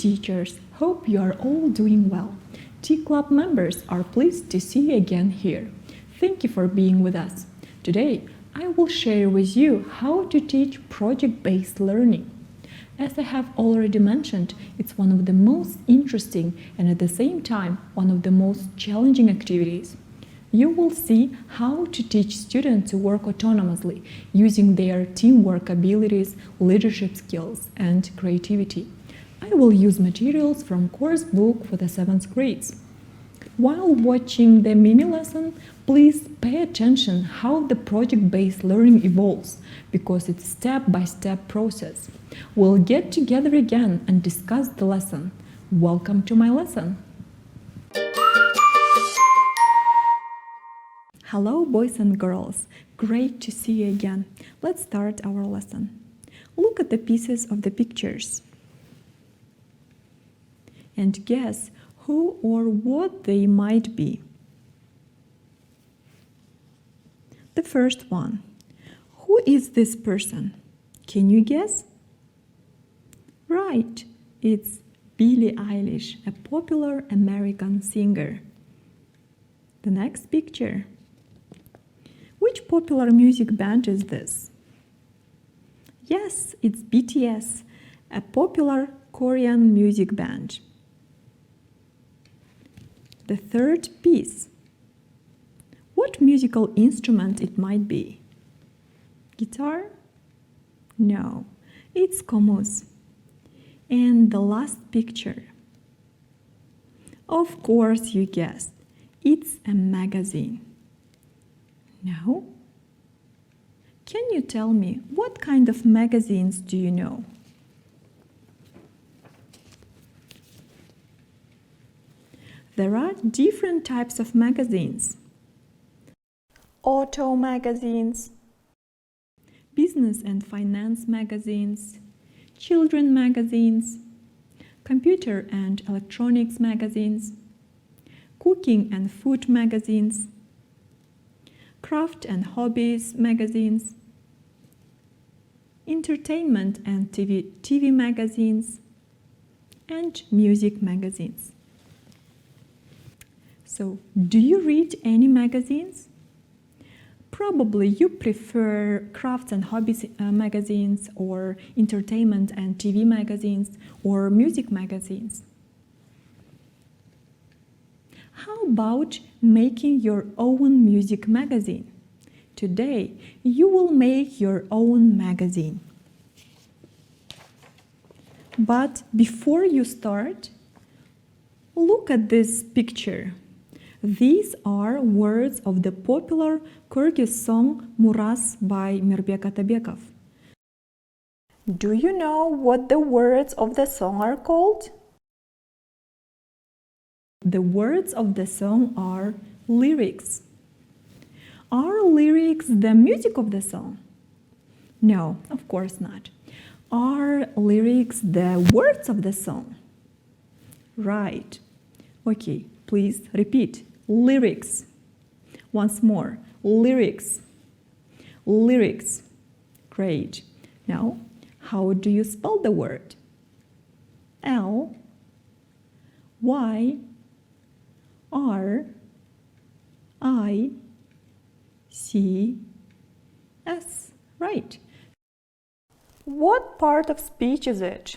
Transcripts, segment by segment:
teachers, hope you are all doing well. T-Club members are pleased to see you again here. Thank you for being with us. Today, I will share with you how to teach project-based learning. As I have already mentioned, it's one of the most interesting and at the same time one of the most challenging activities. You will see how to teach students to work autonomously using their teamwork abilities, leadership skills, and creativity. I will use materials from course book for the 7th grades. While watching the mini lesson, please pay attention how the project-based learning evolves, because it's a step-by-step process. We'll get together again and discuss the lesson. Welcome to my lesson. Hello, boys and girls. Great to see you again. Let's start our lesson. Look at the pieces of the pictures and guess who or what they might be. The first one. Who is this person? Can you guess? Right, it's Billie Eilish, a popular American singer. The next picture. Which popular music band is this? Yes, it's BTS, a popular Korean music band. The third piece. What musical instrument it might be? Guitar? No, it's komuz. And the last picture. Of course you guessed, it's a magazine. Now, can you tell me what kind of magazines do you know? There are different types of magazines. Auto magazines, business and finance magazines, children magazines, computer and electronics magazines, cooking and food magazines, craft and hobbies magazines, entertainment and TV magazines, and music magazines. So, do you read any magazines? Probably you prefer crafts and hobbies magazines, or entertainment and TV magazines, or music magazines. How about making your own music magazine? Today, you will make your own magazine. But before you start, look at this picture. These are words of the popular Kyrgyz song Muras by Mirbek Atabekov. Do you know what the words of the song are called? The words of the song are lyrics. Are lyrics the music of the song? No, of course not. Are lyrics the words of the song? Right. Okay, please repeat. Lyrics. Once more. Lyrics. Lyrics. Great. Now, how do you spell the word? L Y R I C S. Right. What part of speech is it?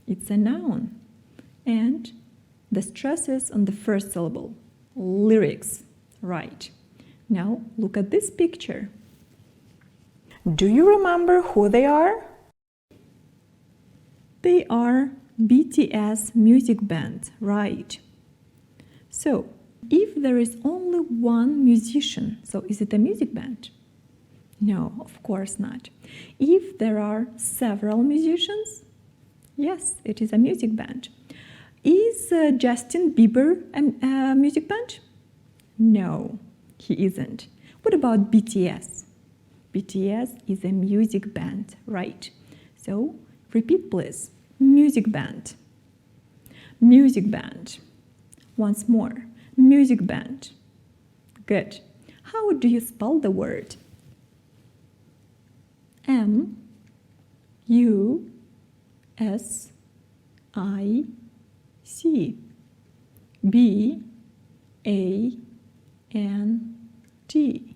It's a noun. And the stress is on the first syllable. Lyrics. Right. Now look at this picture. Do you remember who they are? They are BTS music band, right? So, if there is only one musician, so is it a music band? No, of course not. If there are several musicians, yes, it is a music band. Is Justin Bieber a music band? No, he isn't. What about BTS? BTS is a music band, right? So, repeat please. Music band. Music band. Once more. Music band. Good. How do you spell the word? M U S I C. B A N T.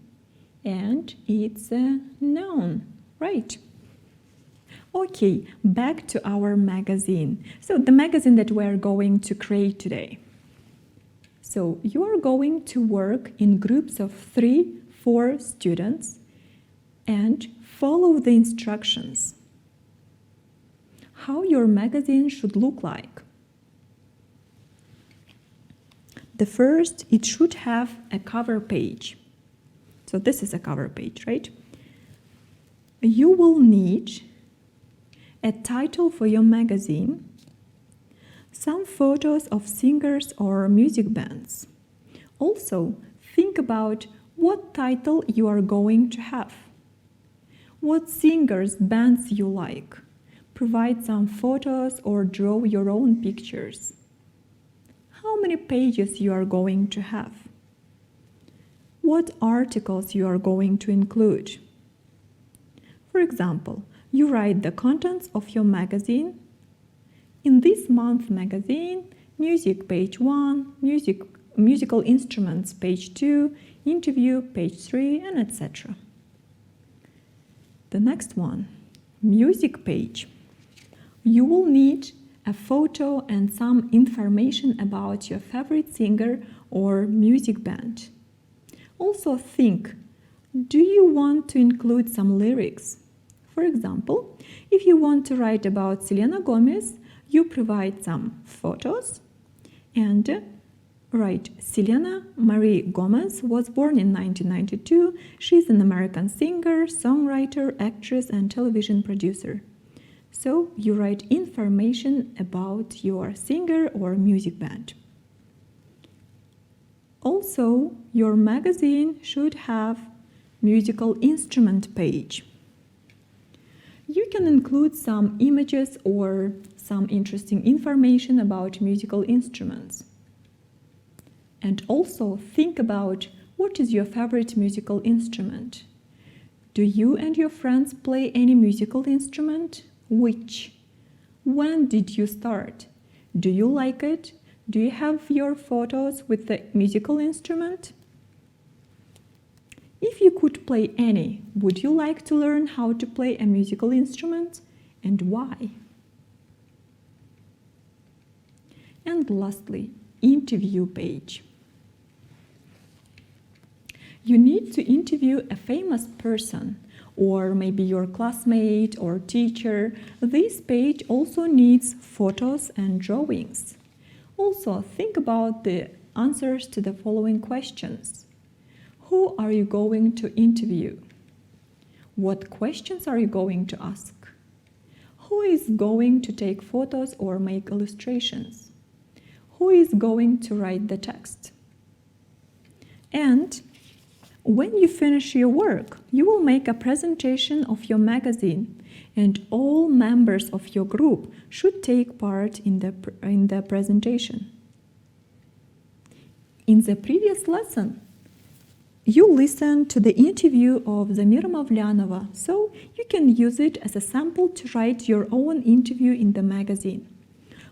And it's a noun, right? Okay, back to our magazine. So the magazine that we're going to create today. So you are going to work in groups of 3-4 students and follow the instructions. How your magazine should look like. The first, it should have a cover page. So this is a cover page, right? You will need a title for your magazine, some photos of singers or music bands. Also, think about what title you are going to have. What singers, bands you like. Provide some photos or draw your own pictures. How many pages you are going to have. What articles you are going to include. For example, you write the contents of your magazine. In this month magazine, music page 1, musical instruments page 2, interview page 3, and etc. The next one, music page. You will need a photo and some information about your favorite singer or music band. Also think, do you want to include some lyrics? For example, if you want to write about Selena Gomez, you provide some photos and write Selena Marie Gomez was born in 1992. She's an American singer, songwriter, actress, and television producer. So you write information about your singer or music band. Also, your magazine should have musical instrument page. You can include some images or some interesting information about musical instruments. And also think about what is your favorite musical instrument. Do you and your friends play any musical instrument? Which? When did you start? Do you like it? Do you have your photos with the musical instrument? If you could play any, would you like to learn how to play a musical instrument and why? And lastly, interview page. You need to interview a famous person or maybe your classmate or teacher. This page also needs photos and drawings. Also, think about the answers to the following questions. Who are you going to interview? What questions are you going to ask? Who is going to take photos or make illustrations? Who is going to write the text? And when you finish your work, you will make a presentation of your magazine, and all members of your group should take part in the presentation. In the previous lesson, you listened to the interview of Zamira Mavlyanova, so you can use it as a sample to write your own interview in the magazine.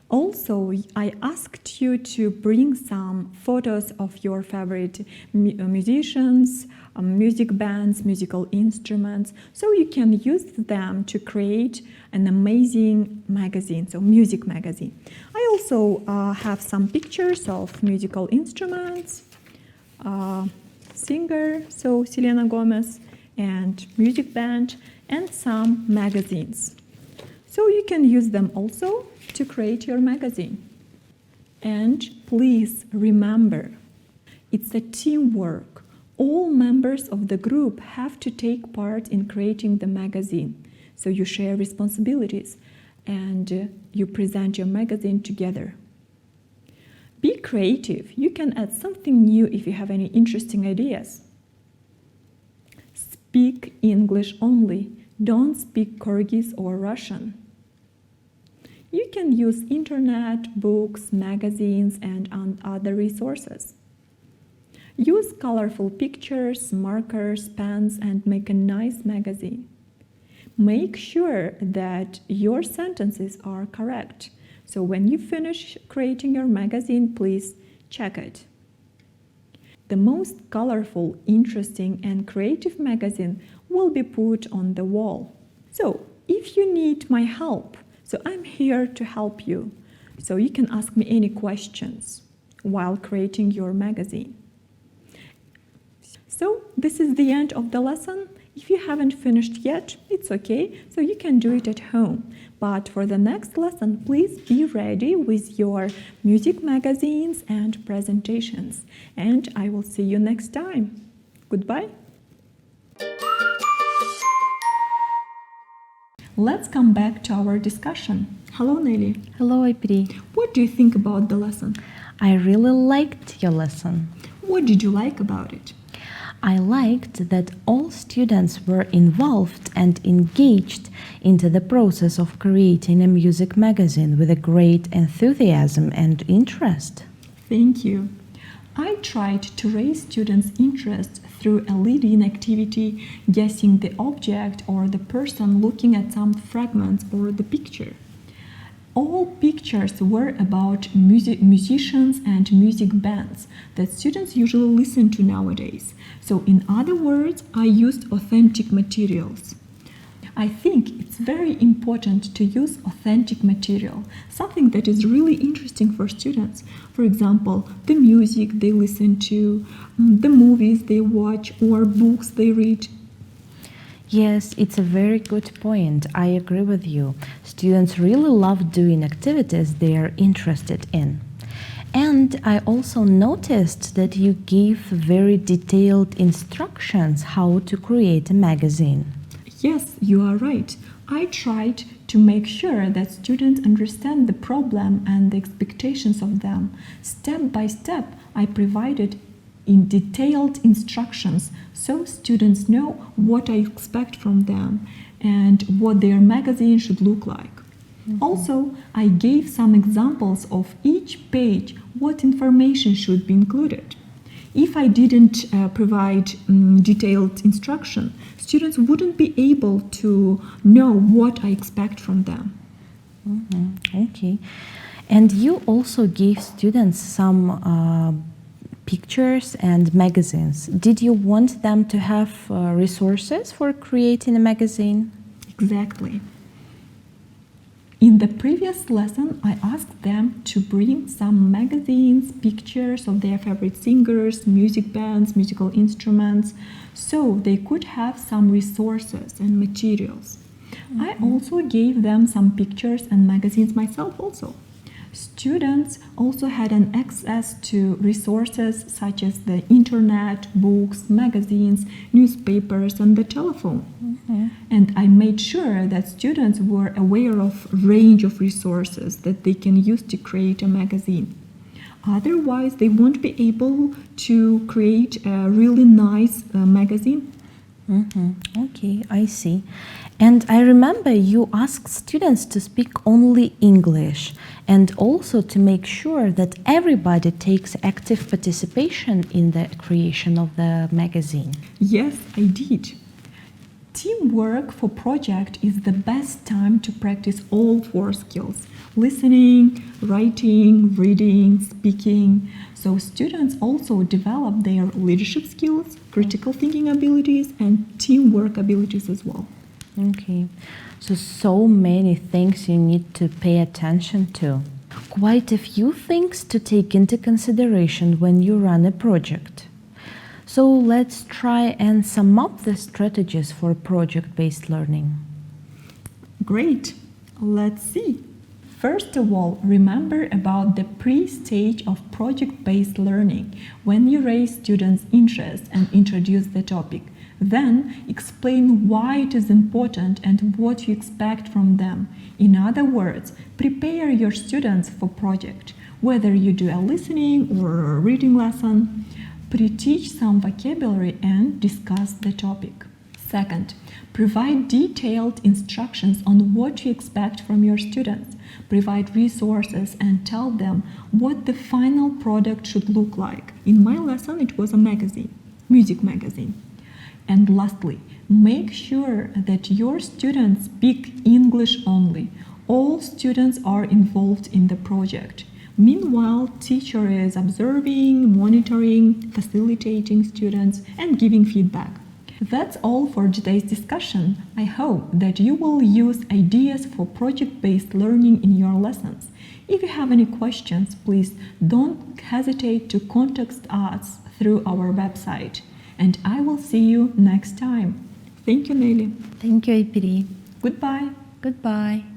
Also, I asked you to bring some photos of your favorite musicians, music bands, musical instruments, so you can use them to create an amazing magazine, so music magazine. I also have some pictures of musical instruments, singer, so Selena Gomez, and music band, and some magazines. So you can use them also to create your magazine. And please remember, it's a teamwork. All members of the group have to take part in creating the magazine. So you share responsibilities and you present your magazine together. Be creative. You can add something new if you have any interesting ideas. Speak English only. Don't speak Kyrgyz or Russian. You can use internet, books, magazines, and other resources. Use colorful pictures, markers, pens, and make a nice magazine. Make sure that your sentences are correct. So when you finish creating your magazine, please check it. The most colorful, interesting, and creative magazine will be put on the wall. So if you need my help, so I'm here to help you. So you can ask me any questions while creating your magazine. So this is the end of the lesson. If you haven't finished yet, it's okay, so you can do it at home. But for the next lesson, please be ready with your music magazines and presentations. And I will see you next time. Goodbye. Let's come back to our discussion. Hello, Nelly. Hello, Aipri. What do you think about the lesson? I really liked your lesson. What did you like about it? I liked that all students were involved and engaged into the process of creating a music magazine with a great enthusiasm and interest. Thank you. I tried to raise students' interest through a lead-in activity, guessing the object or the person looking at some fragments or the picture. All pictures were about musicians and music bands that students usually listen to nowadays. So in other words, I used authentic materials. I think it's very important to use authentic material, something that is really interesting for students. For example, the music they listen to, the movies they watch, or books they read. Yes, it's a very good point. I agree with you. Students really love doing activities they are interested in. And I also noticed that you gave very detailed instructions how to create a magazine. Yes, you are right. I tried to make sure that students understand the problem and the expectations of them. Step by step, I provided in detailed instructions so students know what I expect from them and what their magazine should look like. Also, I gave some examples of each page, what information should be included. If I didn't provide detailed instruction, students wouldn't be able to know what I expect from them. Okay. And you also gave students some pictures and magazines. Did you want them to have resources for creating a magazine? Exactly. In the previous lesson, I asked them to bring some magazines, pictures of their favorite singers, music bands, musical instruments, so they could have some resources and materials. I also gave them some pictures and magazines myself also. Students also had an access to resources such as the internet, books, magazines, newspapers, and the telephone. And I made sure that students were aware of a range of resources that they can use to create a magazine. Otherwise, they won't be able to create a really nice magazine. Okay, I see. And I remember you asked students to speak only English and also to make sure that everybody takes active participation in the creation of the magazine. Yes, I did. Teamwork for project is the best time to practice all 4 skills: listening, writing, reading, speaking. So students also develop their leadership skills, critical thinking abilities, and teamwork abilities as well. Okay, so many things you need to pay attention to. Quite a few things to take into consideration when you run a project. So let's try and sum up the strategies for project-based learning. Great, let's see. First of all, remember about the pre-stage of project-based learning when you raise students' interest and introduce the topic. Then explain why it is important and what you expect from them. In other words, prepare your students for project, whether you do a listening or a reading lesson. Pre-teach some vocabulary and discuss the topic. Second, provide detailed instructions on what you expect from your students. Provide resources and tell them what the final product should look like. In my lesson, it was a magazine, music magazine. And lastly, make sure that your students speak English only. All students are involved in the project. Meanwhile, teacher is observing, monitoring, facilitating students, and giving feedback. That's all for today's discussion. I hope that you will use ideas for project-based learning in your lessons. If you have any questions, please don't hesitate to contact us through our website. And I will see you next time. Thank you, Nelly. Thank you, Ipiri. Goodbye. Goodbye.